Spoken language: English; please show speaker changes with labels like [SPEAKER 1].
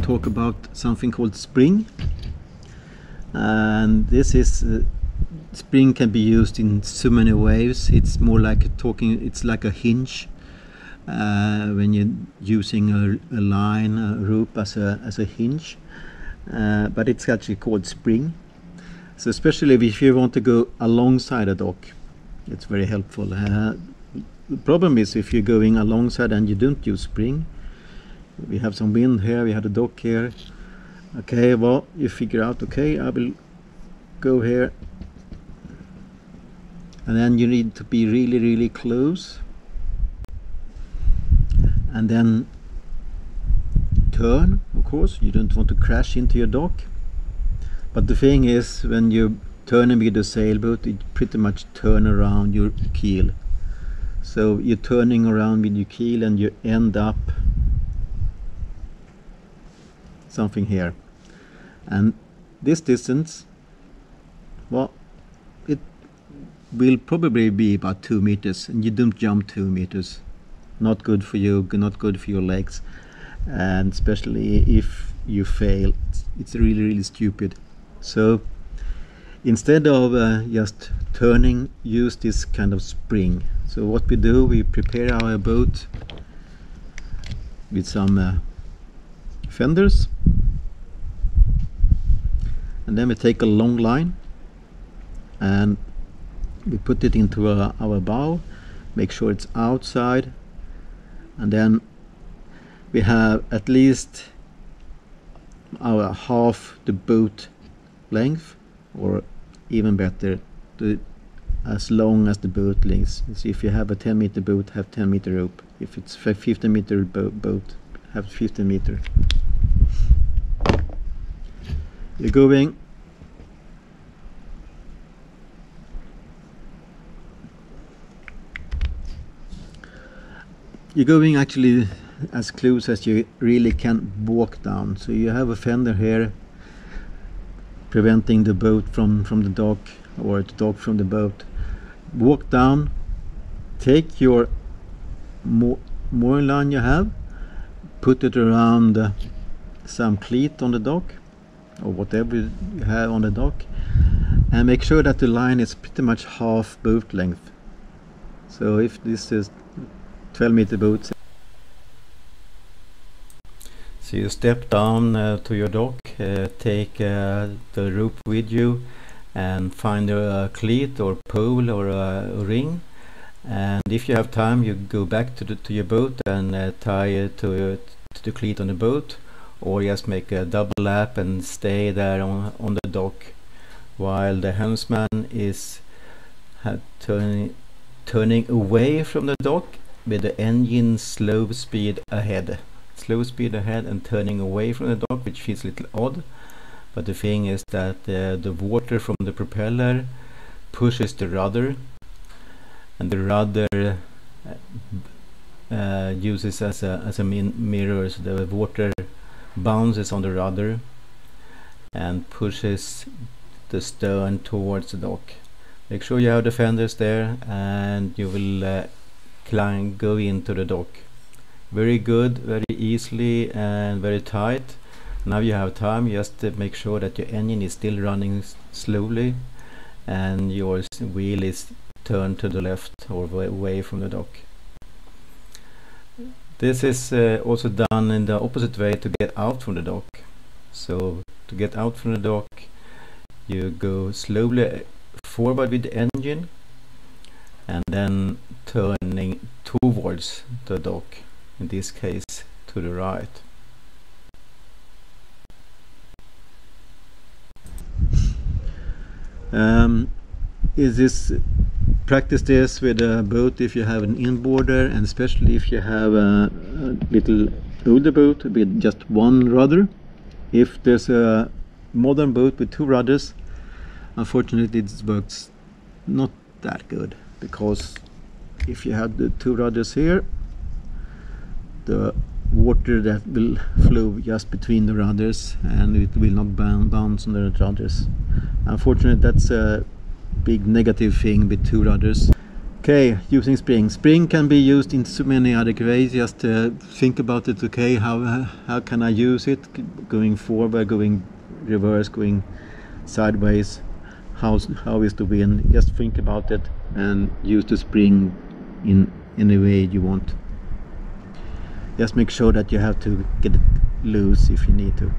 [SPEAKER 1] talk about something called spring, and this is spring can be used in so many ways. It's more like it's like a hinge when you're using a line, a rope as a hinge, but it's actually called spring. So especially if you want to go alongside a dock, it's very helpful. The problem is if you're going alongside and you don't use spring. We have some wind here, we have a dock here. Okay, well, you figure out, okay, I will go here, and then you need to be really, really close, and then turn. Of course, you don't want to crash into your dock, but the thing is, when you're turning with the sailboat, it pretty much turn around your keel. So you're turning around with your keel and you end up something here, and this distance, well, it will probably be about 2 meters, and you don't jump 2 meters. Not good for you, not good for your legs, and especially if you fail, it's really, really stupid. So instead of just turning, use this kind of spring. So what we do, we prepare our boat with some fenders, and then we take a long line and we put it into our bow, make sure it's outside, and then we have at least our half the boat length, or even better, as long as the boat length. So if you have a 10-meter boat, have 10-meter rope. If it's a 15-meter boat, have 15 meter. You're going actually as close as you really can walk down. So you have a fender here preventing the boat from the dock, or the dock from the boat. Walk down, take your mooring line you have, put it around some cleat on the dock, or whatever you have on the dock, and make sure that the line is pretty much half boat length. So if this is 12-meter boat, so you step down to your dock, take the rope with you, and find a cleat or pole or a ring, and if you have time, you go back to your boat and tie it to the cleat on the boat, or just make a double lap and stay there on the dock while the helmsman is turning away from the dock with the engine slow speed ahead and turning away from the dock, which feels a little odd, but the thing is that the water from the propeller pushes the rudder, and the rudder uses as a mirror, so the water bounces on the rudder and pushes the stern towards the dock. Make sure you have the fenders there, and you will go into the dock. Very good, very easily and very tight. Now you have time, just make sure that your engine is still running slowly and your wheel is turned to the left or away from the dock. This is also done in the opposite way to get out from the dock. So to get out from the dock, you go slowly forward with the engine and then turning towards the dock, in this case to the right. Practice this with a boat if you have an inboarder, and especially if you have a little older boat with just one rudder. If there's a modern boat with two rudders, unfortunately it works not that good, because if you have the two rudders here, the water that will flow just between the rudders, and it will not bounce on the rudders. Unfortunately, that's a big negative thing with two rudders. Okay, using spring. Spring can be used in so many other ways. Just think about it. Okay, how can I use it? Going forward, going reverse, going sideways. How is the wind? Just think about it and use the spring in any way you want. Just make sure that you have to get it loose if you need to.